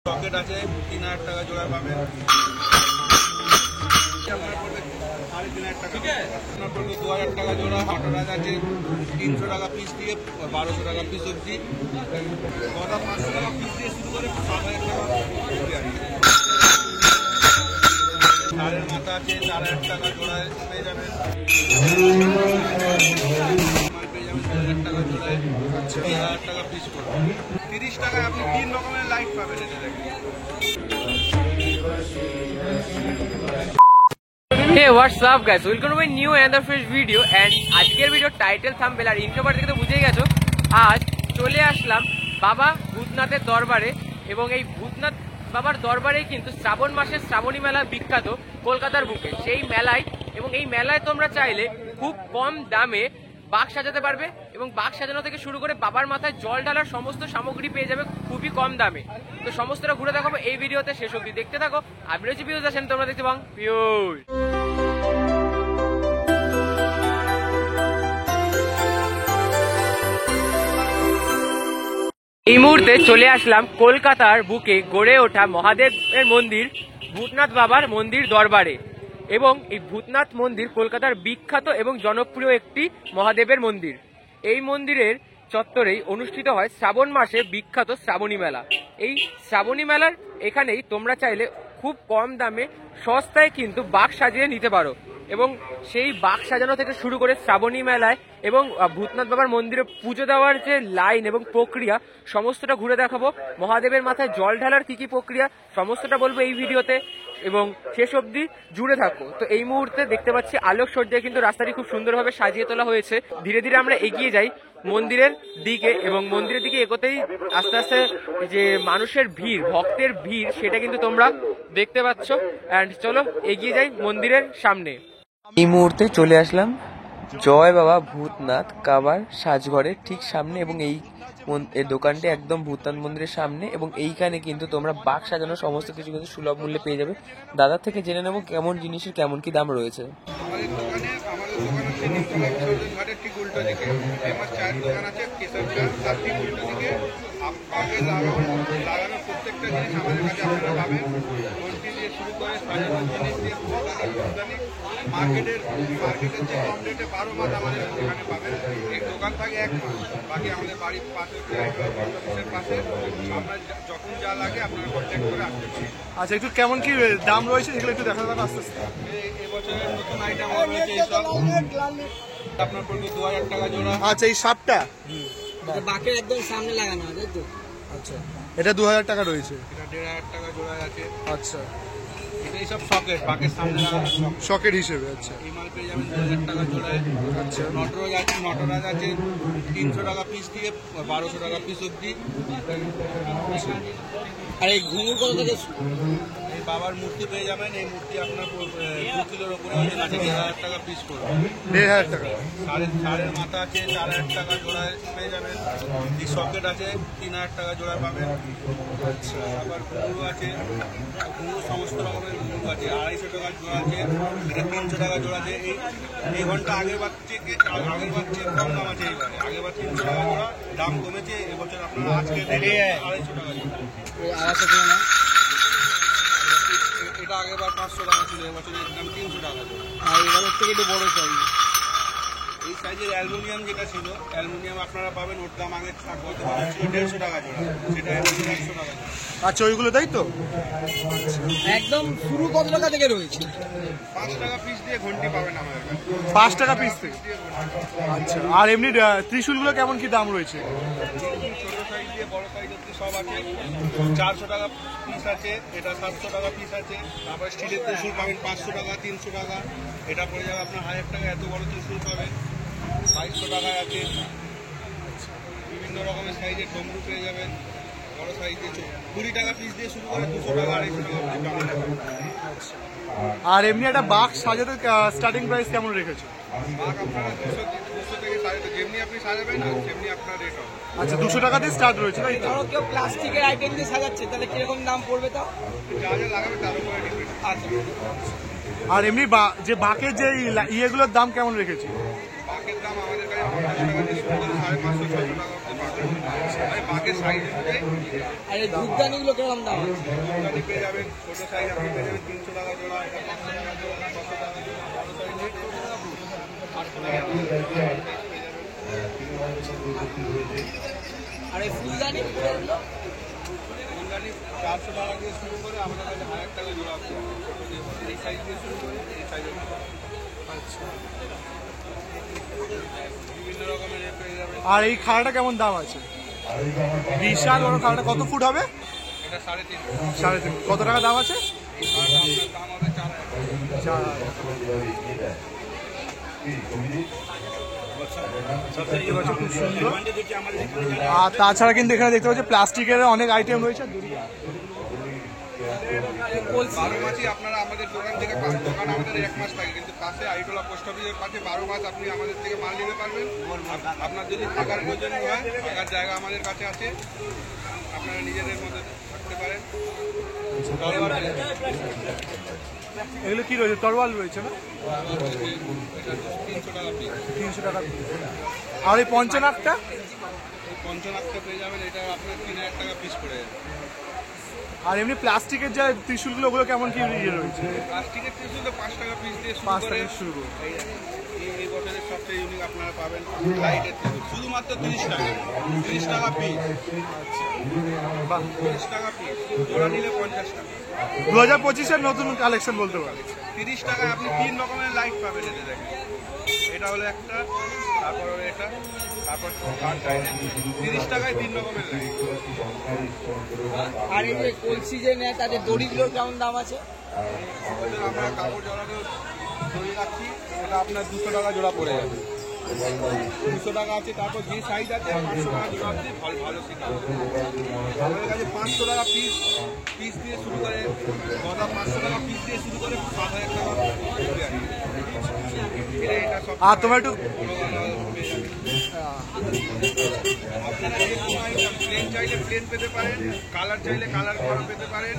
Pocket আছে 3000 টাকা জোড়া পাবেন। আপনার পড়বে 3500 টাকা, আপনার পড়বে 2000 টাকা জোড়া। হটরাজ আছে 300 টাকা পিস দিয়ে 1200 টাকা পিস অবধি। গদা 500 টাকা পিস দিয়ে শুরু করে 7000 টাকা ষাঁড়ের মাথা আছে 4000 টাকা জোড়ায় পেয়ে যাবেন। পেয়ে যাবেন 2000 টাকা জোড়ায়, 3000 টাকা পিস করবে। 30 টাকায় আপনি 3 রকমের লাইট পাবেন। এটা দেখেন। Hey, what's up guys? Welcome to my new another fresh video and আজকের ভিডিও টাইটেল থাম্বনেল আর ইন্ট্রো পার্ট থেকে তো বুঝেই গেছো। আজ চলে আসলাম বাবা ভূতনাথের দরবারে এবং এই ভূতনাথ বাবার দরবারে কিন্তু শ্রাবণ মাসের শ্রাবণী মেলা বিখ্যাত কলকাতার বুকে। সেই মেলায় এবং এই মেলায় তোমরা চাইলে খুব কম দামে বাঘ সাজাতে পারবে এবং বাঘ সাজানো থেকে শুরু করে বাবার মাথায় জল ঢালার সমস্ত সামগ্রী পেয়ে যাবে খুবই কম দামে। তো সমস্তটা ঘুরে দেখাবো এই ভিডিওতে, শেষ অবধি দেখতে থাকো। আমি রয়েছি পিউজ আছেন, তোমরা দেখতে পাও পিউজ। এই মুহূর্তে চলে আসলাম কলকাতার বুকে গড়ে ওঠা মহাদেবের মন্দির ভূতনাথ বাবার মন্দির দরবারে। এবং এই ভূতনাথ মন্দির কলকাতার বিখ্যাত এবং জনপ্রিয় একটি মহাদেবের মন্দির। এই মন্দিরের চত্বরেই অনুষ্ঠিত হয় শ্রাবণ মাসে বিখ্যাত শ্রাবণী মেলা। এই শ্রাবণী মেলার এখানেই তোমরা চাইলে খুব কম দামে সস্তায় কিন্তু বাঘ সাজিয়ে নিতে পারো এবং সেই বাঘ সাজানো থেকে শুরু করে শ্রাবণী মেলায় এবং ভূতনাথ বাবার মন্দিরে পুজো দেওয়ার যে লাইন এবং প্রক্রিয়া সমস্তটা ঘুরে দেখাবো। মহাদেবের মাথায় জল ঢালার কি কি প্রক্রিয়া সমস্তটা বলবো এই ভিডিওতে এবং শেষ অবধি জুড়ে থাকো। তো এই মুহূর্তে দেখতে পাচ্ছি আলোকসজ্জায় কিন্তু রাস্তাটি খুব সুন্দরভাবে সাজিয়ে তোলা হয়েছে। ধীরে ধীরে আমরা এগিয়ে যাই মন্দিরের দিকে এবং মন্দিরের দিকে এগোতেই আস্তে আস্তে যে মানুষের ভিড়, ভক্তের ভিড়, সেটা কিন্তু তোমরা দেখতে পাচ্ছ। অ্যান্ড চলো এগিয়ে যাই মন্দিরের সামনে। এই মুহূর্তে চলে আসলাম জয় বাবা ভূতনাথ কাবার সাজঘরের ঠিক সামনে এবং এই দোকানটি একদম ভূতনাথ মন্দিরের সামনে এবং এইখানে কিন্তু তোমরা বাঘ সাজানো সমস্ত কিছু কিন্তু সুলভ মূল্যে পেয়ে যাবে। দাদার থেকে জেনে নেবো কেমন জিনিসের কেমন কি দাম রয়েছে। আমাদের দোকানে হচ্ছে নিমতলা বিসর্জন ঘাটের ঠিক উল্টো দিকে ফেমাস চায়ের দোকান আছে কেশব চা, তার ঠিক উল্টো দিকে বাঘে লাগানো প্রত্যেকটা জিনিস আমাদের কাছে আপনারা পাবেন। ঘন্টি দিয়ে শুরু করে সাজানোর জিনিস দিয়ে ফুলদানি মার্কেটের যে কম রেটে 12 মাস আমাদের এখানে পাবেন। এই দোকান থাকে 1 মাস, বাকি আমাদের বাড়ির পাশে অফিসের পাশে। আপনার যখন যা লাগে আপনারা কন্ট্যাক্ট করে আসতে পারেন। আচ্ছা, একটু কেমন কি দাম রয়েছে এগুলো একটু দেখা যাবে আস্তে আস্তে। এবছরের নতুন আইটেম রয়েছে এইসব। আপনার পড়বে 2000 টাকা জোড়া। আচ্ছা, এই সাপটা বাকের একদম সামনে লাগানো আছে তো। আচ্ছা, এটা 2000 টাকা রয়েছে। এটা 1500 টাকা জোড়া আছে। আচ্ছা, এটা এইসব সকেট বাকের সামনে লাগানো শকের হিসেবে। আচ্ছা, এই মাল পেয়ে যাবেন 2000 টাকা জোড়ায়। আচ্ছা, নটরাজ আছে 300 টাকা পিস দিয়ে 1200 টাকা পিস অবধি। আর এই ঘুঙুর কত থেকে? এই বাবার মূর্তি পেয়ে যাবেন। এই মূর্তি আপনার 2 কিলোর উপরে ওজন আছে, 1000 টাকা পিস করে। 1500 টাকা। ষাঁড়ের মাথা আছে 4000 টাকা জোড়ায় পেয়ে যাবেন। এই সকেট আছে 3000 টাকা জোড়ায় পাবেন। আচ্ছা, আবার ঘুঙুর আছে, ঘুঙুর সমস্ত রকমের ঘুঙুর আছে। 250 টাকা জোড়া আছে, এটা 300 টাকা জোড়া আছে। এই ঘন্টা আগের বার থেকে কম দাম আছে। এইবারে আগের বার 300 টাকা জোড়া, দাম কমেছে এবছর। আপনারা আজকে 250 টাকা জোড়া। এটা আগেবার 500 টাকা ছিল, এবছর এর দাম 300 টাকা। আর এগুলোর থেকে একটু বড় সাইজ। এই সাইজের অ্যালুমিনিয়াম যেটা ছিল, অ্যালুমিনিয়াম আপনারা পাবেন। ওর দাম আগে গত বছর ছিল 150 টাকা জোড়া, সেটা এবছর 100 টাকা। আচ্ছা, ওইগুলো তাই তো। একদম শুরু কত টাকা থেকে রয়েছে? 5 টাকা পিস দিয়ে ঘন্টি পাবেন আমাদের কাছে। 5 টাকা পিস থেকে। আচ্ছা, আর এমনি ত্রিশূলগুলো কেমন কি দাম রয়েছে? ছোট সাইজ দিয়ে বড় সাইজ অব্দি সব আছে। 400 টাকা পিস আছে, এটা 700 টাকা পিস আছে। তারপরে স্টিলের ত্রিশূল পাবেন 500 টাকা, 300 টাকা। এটা পড়ে যাবে আপনার 1000 টাকা। এত বড় ত্রিশূল পাবেন 2200 টাকায় আছে। বিভিন্ন রকমের সাইজের ডমরু পেয়ে যাবেন। বড় সাইজে 20 টাকা পিস দিয়ে শুরু করে 200 টাকা, 250 টাকা অব্দি পাবেন। আর এমনি একটা বাঘ সাজাতে স্টার্টিং প্রাইস কেমন রেখেছো? বাঘ আপনারা 200 থেকে সাজাতে, যেমনি আপনি সাজাবেন সেমনি আপনার রেট হবে। আচ্ছা, 200 টাকা দিয়ে স্টার্ট রয়েছে তাই তো? ধরো কেউ প্লাস্টিকের আইটেম দিয়ে সাজাচ্ছে, তাহলে কিরকম দাম পড়বে তাও? যা যা লাগাবে তার উপরে ডিপেন্ড। আচ্ছা, আর এমনি যে বাঘের যে ইয়েগুলোর দাম কেমন রেখেছি? বাঘের দাম আমাদের কাছে 50 টাকা দিয়ে শুরু করে 550-600 টাকা অব্দি পাবেন। থেকে সাইজ অনুযায়ী। আর এই ধূপদানিগুলো কিরকম দাম আছে? ধূপদানি পেয়ে যাবেন, ছোটো সাইজ আপনি পেয়ে যাবেন 300 টাকা জোড়া, এটা 500 টাকা জোড়া, 600 টাকা জোড়া, বড় সাইজের 800 টাকা জোড়া। আর এই ফুলদানি ফুলদানি 400 টাকা দিয়ে শুরু করে আমাদের কাছে 1000 টাকা জোড়া আছে। এই সাইজ দিয়ে শুরু করে এই সাইজের বিভিন্ন রকমের পেয়ে যাবেন। আর এই খাড়াটা কেমন দাম আছে? বিশাল বড় খাড়াটা কত ফুট হবে? এটা 3.5। 3.5। কত টাকা দাম আছে? আপনার দাম হবে 4,000। খুব সুন্দর। আর তাছাড়া কিন্তু এখানে দেখতে পাচ্ছি প্লাস্টিকের অনেক আইটেম রয়েছে। 12 মাসই আপনারা আমাদের দোকান থেকে পান। দোকান আমাদের 1 মাস থাকে, কিন্তু পাশে আইটোলা পোস্ট অফিসের পাশে 12 মাস আপনি আমাদের থেকে মাল নিতে পারবেন। আপনার যদি থাকার প্রয়োজন হয়, থাকার জায়গা আমাদের কাছে আছে, আপনারা নিজেদের মধ্যে থাকতে পারেন। এগুলো কি রয়েছে? তরোয়াল রয়েছে না? 300 টাকা পিস। 300 টাকা। আর এই পঞ্চনাকটা? এই পঞ্চনাকটা পেয়ে যাবেন, এটা আপনার 3000 টাকা পিস পড়ে যাবে। আর এমনি প্লাস্টিকের যে ত্রিশূলগুলো ওগুলো কেমন কি ইয়ে রয়েছে? প্লাস্টিকের ত্রিশূল তো 5 টাকা পিস দিয়ে শুরু 5 করে। টাকা শুরু। এই বছরের সবচেয়ে ইউনিক আপনারা পাবেন লাইটের ত্রিশূল, শুধুমাত্র 30 টাকা। 30 টাকা পিস। বাহ, 30 টাকা পিস, জোড়া নিলে 50 টাকা। 2025-এর নতুন কালেকশন বলতে পারে। 30 টাকায় আপনি 3 রকমের লাইট পাবেন। এতে দেখেন, এটা হলো একটা, তারপর হলো এটা, তারপর 30 টাকায় 3 রকমের লাইট। আর এই যে কলসি যে নেয় তাদের দড়িগুলোর কেমন দাম আছে? আমরা কাপড় জড়ানো দড়ি রাখছি, ওটা আপনার 200 টাকা জোড়া পড়ে যাবে। 200 টাকা আছে। তারপর যে সাইজ আছে 500 টাকা জোড়া আছে। ভালো ভালো সিটা আমাদের কাছে 500 টাকা পিস দিয়ে শুরু করে, গদা 500 টাকা পিস দিয়ে শুরু করে 7,000 টাকা বিক্রি আছে। এটা সব আর তোমার একটু আপনারা যে কোনো আইটেম প্লেন চাইলে প্লেন পেতে পারেন, কালার চাইলে কালার করা পেতে পারেন।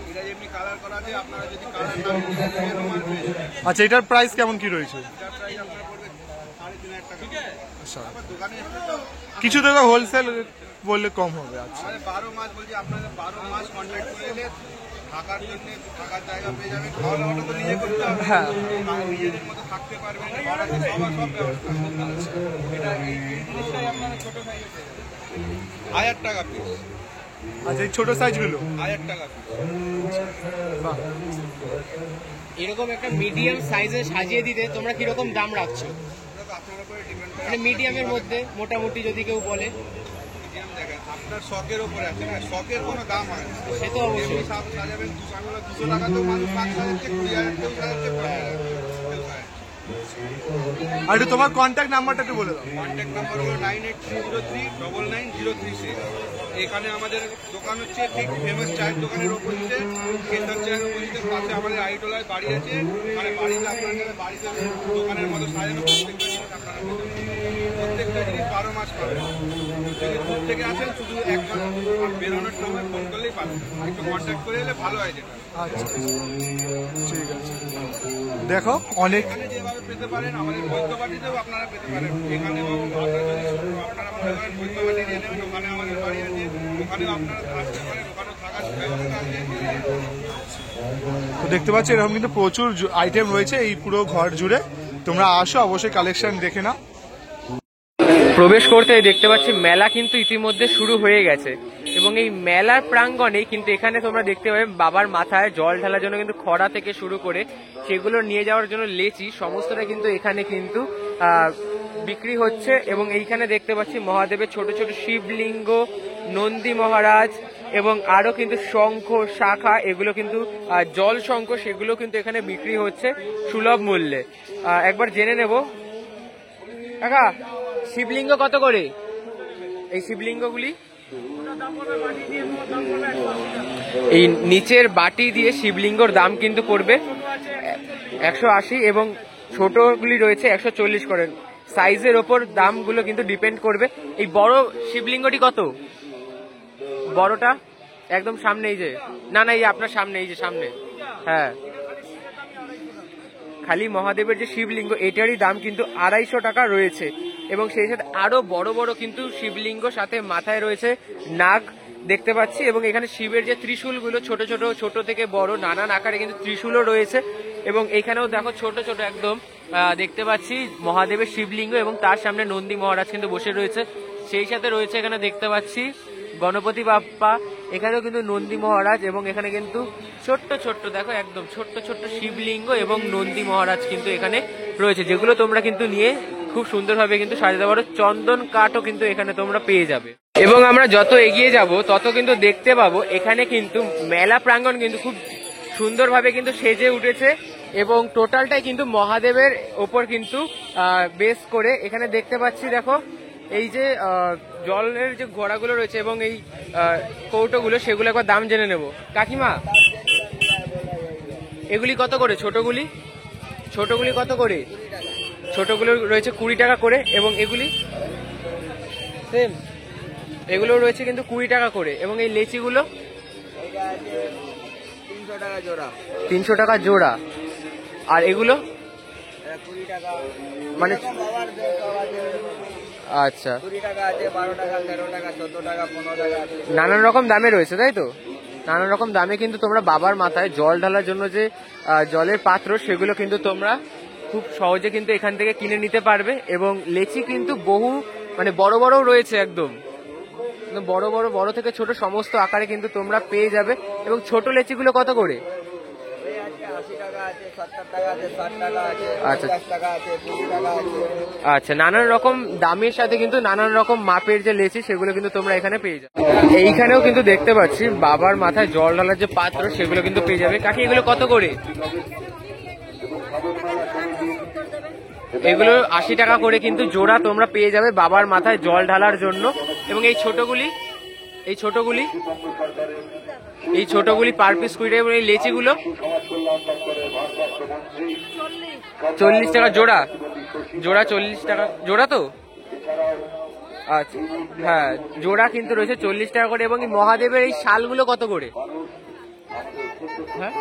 এটা যেমনি কালার করা আছে, আপনারা যদি কালার না পেয়ে আচ্ছা, এটার প্রাইস কেমন কি রয়েছে? এটার প্রাইস আপনার পড়বে 3,500 টাকা। আবার দোকানে এসে তো কিছু তো হোলসেল বললে কম হবে। আচ্ছা, আমাদের 12 মাস বলছি, আপনাদের 12 মাস কন্ট্যাক্ট করে এলে থাকার জন্য থাকার জায়গা পেয়ে যাবেন। খাওয়া দাওয়াটা তো নিজে করতে হবে, হ্যাঁ। নিজেদের মতো থাকতে পারবেন। ভাড়াতে সবার সব ব্যবস্থা আছে। এটা এই জিনিসটাই আপনারা ছোট সাইজে পেয়ে যাবেন। 1000 টাকা পিস। আচ্ছা, এই ছোট সাইজগুলো 1000 টাকা পিস। বাহ, এরকম একটা মিডিয়াম সাইজে সাজিয়ে দিতে তোমরা কিরকম দাম রাখছো? আপনার উপরে ডিপেন্ড করে। মানে মিডিয়ামের মধ্যে মোটামুটি যদি কেউ বলে। মিডিয়াম দেখেন, আপনার শখের উপরে আছে না, শখের কোনো দাম হয় না। সে তো অবশ্যই। যেমনি সাজাবেন 200 টাকা তো মানুষ 5 সাজাচ্ছে, 20,000 কেউ সাজাচ্ছে, 50,000 কেউ সাজাচ্ছে। আর একটু তোমার কন্ট্যাক্ট নাম্বারটা একটু বলে দাও। কন্ট্যাক্ট নাম্বার হলো 9830399036। এখানে আমাদের দোকান হচ্ছে ঠিক ফেমাস চায়ের দোকানের অপোজিটে, কেন্দ্র চায়ের অপোজিটের পাশে আমাদের আইটোলায় বাড়ি আছে। মানে বাড়িতে আপনার গেলে বাড়িতে দোকানের মতো সাজানো প্রত্যেকটা জিনিস আপনারা পেতে পারেন। প্রত্যেকটা জিনিস 12 মাস পাবেন। যদি দূর থেকে আসেন, শুধু এক মাস বেরোনোর সময় ফোন করলেই পাবেন। একটু কন্ট্যাক্ট করে এলে ভালো হয় যেটা। আচ্ছা, ঠিক আছে। দেখো অনেক এখানে যেভাবে পেতে পারেন, আমাদের বৈদ্যবাটিতেও আপনারা পেতে পারেন। এখানেও আপনারা মনে করেন বৈদ্যবাটি নিয়ে নেবেন, ওখানে আমাদের বাড়ি আছে, ওখানেও আপনারা আসতে পারেন, ওখানেও থাকার ব্যবস্থা আছে। তো দেখতে পাচ্ছ এরকম কিন্তু প্রচুর আইটেম রয়েছে এই পুরো ঘর জুড়ে। তোমরা আসো, অবশ্যই কালেকশন দেখে নাও। প্রবেশ করতেই দেখতে পাচ্ছি মেলা কিন্তু ইতিমধ্যে শুরু হয়ে গেছে এবং এই মেলার প্রাঙ্গণে কিন্তু এখানে তোমরা দেখতে পাবে বাবার মাথায় জল ঢালার জন্য কিন্তু খড়া থেকে শুরু করে সেগুলো নিয়ে যাওয়ার জন্য লেচি সমস্তটা কিন্তু এখানে কিন্তু বিক্রি হচ্ছে। এবং এইখানে দেখতে পাচ্ছি মহাদেবের ছোট ছোট শিবলিঙ্গ, নন্দী মহারাজ এবং আরো কিন্তু শঙ্খ, শাখা, এগুলো কিন্তু জল শঙ্খ, সেগুলো কিন্তু এখানে বিক্রি হচ্ছে সুলভ মূল্যে। একবার জেনে নেব কাকা, শিবলিঙ্গ কত করে? এই শিবলিঙ্গগুলি এই নিচের বাটি দিয়ে শিবলিঙ্গর দাম কিন্তু পড়বে 180 এবং ছোটগুলি রয়েছে 140 করে। সাইজের ওপর দামগুলো কিন্তু ডিপেন্ড করবে। এই বড় শিবলিঙ্গটি কত? বড়টা একদম সামনে, এই যে না না, এই আপনার সামনে, এই যে সামনে, হ্যাঁ খালি মহাদেবের যে শিবলিঙ্গ এটারই দাম কিন্তু 250 টাকা রয়েছে। এবং সেই সাথে আরো বড় বড় কিন্তু শিবলিঙ্গ, সাথে মাথায় রয়েছে নাগ দেখতে পাচ্ছি। এবং এখানে শিবের যে ত্রিশূলগুলো ছোট থেকে বড় নানান আকারে কিন্তু ত্রিশূলও রয়েছে। এবং এখানেও দেখো ছোট ছোট একদম দেখতে পাচ্ছি মহাদেবের শিবলিঙ্গ, এবং তার সামনে নন্দী মহারাজ কিন্তু বসে রয়েছে। সেই সাথে রয়েছে এখানে দেখতে পাচ্ছি গণপতি বাপ্পা, এখানেও কিন্তু নন্দী মহারাজ, এবং এখানে কিন্তু ছোট্ট দেখো একদম ছোট্ট শিবলিঙ্গ এবং নন্দী মহারাজ কিন্তু এখানে রয়েছে, যেগুলো তোমরা কিন্তু নিয়ে খুব সুন্দরভাবে কিন্তু সাজাতে পারো। চন্দন কাঠও কিন্তু এখানে তোমরা পেয়ে যাবে। এবং আমরা যত এগিয়ে যাব তত কিন্তু দেখতে পাবো এখানে কিন্তু মেলা প্রাঙ্গণ কিন্তু খুব সুন্দরভাবে কিন্তু সেজে উঠেছে, এবং টোটালটাই কিন্তু মহাদেবের ওপর কিন্তু বেস করে এখানে দেখতে পাচ্ছি। দেখো এই যে জলের যে ঘোড়াগুলো রয়েছে এবং এই কৌটোগুলো, সেগুলো একবার দাম জেনে নেব। কাকিমা, এগুলি কত করে? ছোটগুলি কত করে? ছোটগুলো রয়েছে 20 টাকা করে, এবং এগুলি সেম, এগুলো রয়েছে কিন্তু 20 টাকা করে। এবং এই লেচিগুলো 300 টাকা জোড়া। 300 টাকা জোড়া। আর এগুলো 20 টাকা, মানে আচ্ছা 20 টাকা আছে, 12 টাকা, 13 টাকা, 14 টাকা, 15 টাকা আছে। নানান রকম দামে রয়েছে, তাই তো? নানান রকম দামে কিন্তু তোমরা বাবার মাথায় জল ঢালার জন্য যে জলের পাত্র, সেগুলো কিন্তু তোমরা খুব সহজে কিন্তু এখান থেকে কিনে নিতে পারবে। এবং লেচি কিন্তু বহু মানে বড় বড়ও রয়েছে, একদম বড় থেকে ছোট সমস্ত আকারে কিন্তু তোমরা পেয়ে যাবে। এবং ছোট লেচিগুলো কত করে? 80 টাকা আছে, 70 টাকা আছে, 60 টাকা আছে, আচ্ছা 50 টাকা আছে, 20 টাকা আছে। আচ্ছা, নানান রকম দামের সাথে কিন্তু নানান রকম মাপের যে লেচি, সেগুলো কিন্তু তোমরা এখানে পেয়ে যাবে। এইখানেও কিন্তু দেখতে পাচ্ছি বাবার মাথায় জল ঢালার যে পাত্র, সেগুলো কিন্তু পেয়ে যাবে। কাকি, এগুলো কত করে? এগুলো 80 টাকা করে কিন্তু জোড়া তোমরা পেয়ে যাবে বাবার মাথায় জল ঢালার জন্য। এবং এই ছোটগুলি পার পিস 20 টাকা। এই লেচিগুলো 40 টাকা জোড়া। 40 টাকা জোড়া তো? আচ্ছা হ্যাঁ, জোড়া কিন্তু রয়েছে 40 টাকা করে। এবং এই মহাদেবের এই শালগুলো কত করে? হ্যাঁ,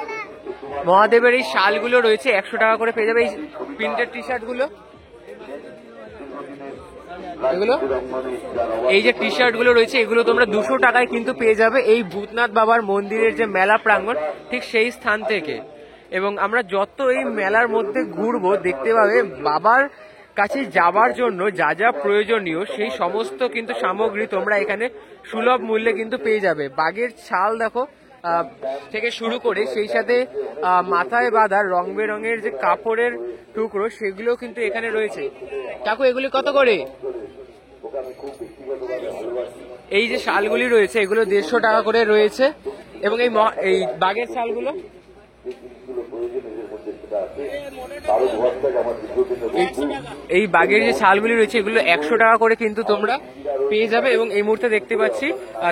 মহাদেবের এই শালগুলো রয়েছে 100 টাকা করে পেয়ে যাবে। এই প্রিন্টেড টি শার্ট গুলো, এগুলো এই যে টি শার্ট গুলো রয়েছে, এগুলো তোমরা 200 টাকায় কিন্তু পেয়ে যাবে এই ভূতনাথ বাবার মন্দিরের যে মেলা প্রাঙ্গণ, ঠিক সেই স্থান থেকে। এবং আমরা যত এই মেলার মধ্যে ঘুরবো দেখতে পাবে বাবার কাছে যাবার জন্য যা যা প্রয়োজনীয় সেই সমস্ত কিন্তু সামগ্রী তোমরা এখানে সুলভ মূল্যে কিন্তু পেয়ে যাবে। বাঘের ছাল দেখো থেকে শুরু করে সেই সাথে মাথায় বাঁধা রং বেরঙের যে কাপড়ের টুকরো, সেগুলো কিন্তু এখানে রয়েছে। কাকু, এগুলি কত করে? এই যে শালগুলি রয়েছে, এগুলো 150 টাকা করে রয়েছে। এবং এই বাঘের শালগুলো, এই বাঘের যে শালগুলি রয়েছে, এগুলো 100 টাকা করে কিন্তু তোমরা পেয়ে যাবে। এবং এই মুহূর্তে দেখতে পাচ্ছি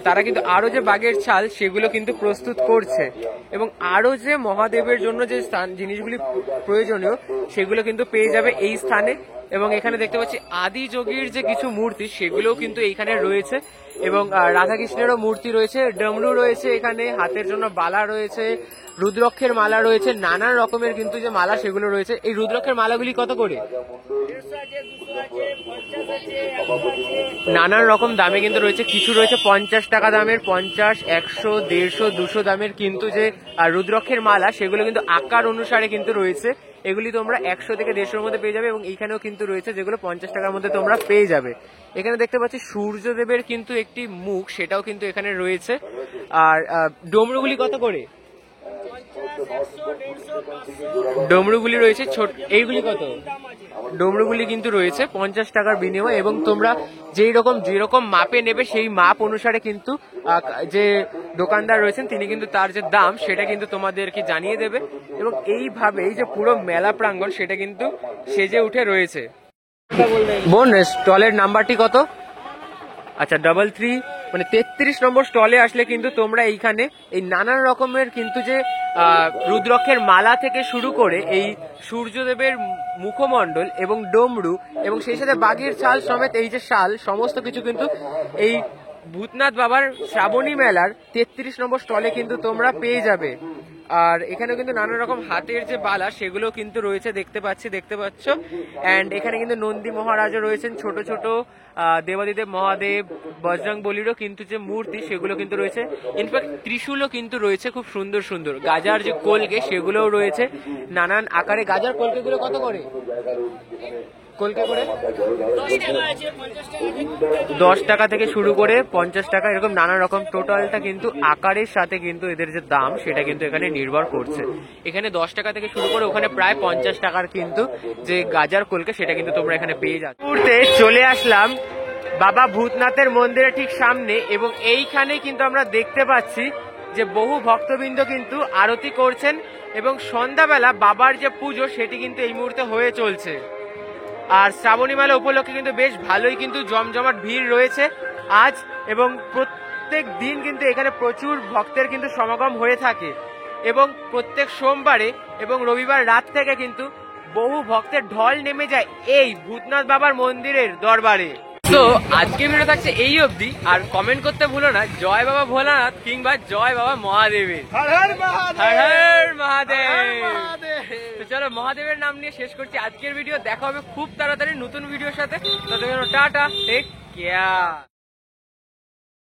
তারা কিন্তু আরো যে বাঘের ছাল, সেগুলো কিন্তু প্রস্তুত করছে। এবং আরো যে মহাদেবের জন্য যে জিনিসগুলি প্রয়োজনীয়, সেগুলো কিন্তু পেয়ে যাবে এই স্থানে। এবং এখানে দেখতে পাচ্ছি আদি যোগীর যে কিছু মূর্তি, সেগুলোও কিন্তু এইখানে রয়েছে। এবং রাধাকৃষ্ণেরও মূর্তি রয়েছে, ডমরু রয়েছে, এখানে হাতের জন্য বালা রয়েছে, রুদ্রক্ষের মালা রয়েছে, নানান রকমের কিন্তু যে মালা, সেগুলো রয়েছে। এই রুদ্রক্ষের মালাগুলি কত করে? নানান রকম দামে কিন্তু রয়েছে। কিছু রয়েছে 50 টাকা দামের, 50, 100, 150, 200 দামের কিন্তু যে রুদ্রক্ষের মালা, সেগুলো কিন্তু আকার অনুসারে কিন্তু রয়েছে। এগুলি তোমরা 100 থেকে 150 মধ্যে পেয়ে যাবে। এবং এইখানেও কিন্তু রয়েছে যেগুলো 50 টাকার মধ্যে তোমরা পেয়ে যাবে। এখানে দেখতে পাচ্ছি সূর্যদেবের কিন্তু একটি মুখ, সেটাও কিন্তু এখানে রয়েছে। আর ডমরুগুলি কত করে? ডমরুগুলি রয়েছে ছোট, এইগুলি কত? ডমরুগুলি কিন্তু রয়েছে 50 টাকার বিনিময়ে। এবং তোমরা যেরকম মাপে নেবে, সেই মাপ অনুসারে কিন্তু যে দোকানদার রয়েছেন, তিনি কিন্তু তার যে দাম, সেটা কিন্তু তোমাদেরকে জানিয়ে দেবে। এবং এইভাবে এই যে পুরো মেলা প্রাঙ্গণ, সেটা কিন্তু সেজে উঠে রয়েছে। বোন, স্টলের নাম্বারটি কত? আচ্ছা, 33, মানে 33 নম্বর স্টলে আসলে কিন্তু তোমরা এইখানে এই নানান রকমের কিন্তু যে রুদ্রক্ষের মালা থেকে শুরু করে এই সূর্যদেবের মুখমণ্ডল এবং ডমরু এবং সেই সাথে বাঘের ছাল সমেত এই যে শাল, সমস্ত কিছু কিন্তু এই ভূতনাথ বাবার শ্রাবণী মেলার 33 নম্বর স্টলে কিন্তু তোমরা পেয়ে যাবে। আর এখানেও কিন্তু নানা রকম হাতের যে বালা সেগুলো কিন্তু রয়েছে, দেখতে পাচ্ছ। অ্যান্ড এখানে কিন্তু নন্দী মহারাজও রয়েছেন, ছোট ছোট দেবাদিদেব মহাদেব, বজরং বলিরও কিন্তু যে মূর্তি সেগুলো কিন্তু রয়েছে। ইনফ্যাক্ট ত্রিশূলও কিন্তু রয়েছে খুব সুন্দর সুন্দর। গাজার যে কলকে সেগুলোও রয়েছে নানান আকারে। গাজার কলকেগুলো কত করে? কলকে করে 10 টাকা থেকে শুরু করে 50 টাকা, এরকম নানা রকম। টোটালটা কিন্তু আকারের সাথে কিন্তু এদের যে দাম সেটা কিন্তু এখানে নির্ভর করছে। এখানে 10 টাকা থেকে শুরু করে ওখানে প্রায় 50 টাকার কিন্তু যে গাজার কলকে সেটা কিন্তু তোমরা এখানে পেয়ে যাচ্ছ। মুহূর্তে চলে আসলাম বাবা ভূতনাথের মন্দিরের ঠিক সামনে, এবং এইখানে কিন্তু আমরা দেখতে পাচ্ছি যে বহু ভক্তবৃন্দ কিন্তু আরতি করছেন, এবং সন্ধ্যাবেলা বাবার যে পুজো সেটি কিন্তু এই মুহূর্তে হয়ে চলছে। আর শ্রাবণী মেলা উপলক্ষে কিন্তু বেশ ভালোই কিন্তু জমজমাট ভিড় রয়েছে আজ, এবং প্রত্যেক দিন কিন্তু এখানে প্রচুর ভক্তের কিন্তু সমাগম হয়ে থাকে, এবং প্রত্যেক সোমবারে এবং রবিবার রাত থেকে কিন্তু বহু ভক্তের ঢল নেমে যায় এই ভূতনাথ বাবার মন্দিরের দরবারে। তো আজকে ভিডিও থাকছে এই অবধি, আর কমেন্ট করতে ভুলো না জয় বাবা ভোলানাথ কিংবা জয় বাবা মহাদেবের। হর হর মহাদেব। তো চলো মহাদেবের নাম নিয়ে শেষ করছি আজকের ভিডিও। দেখা হবে খুব তাড়াতাড়ি নতুন ভিডিওর সাথে। ততক্ষণ টাটা, টেক কেয়ার।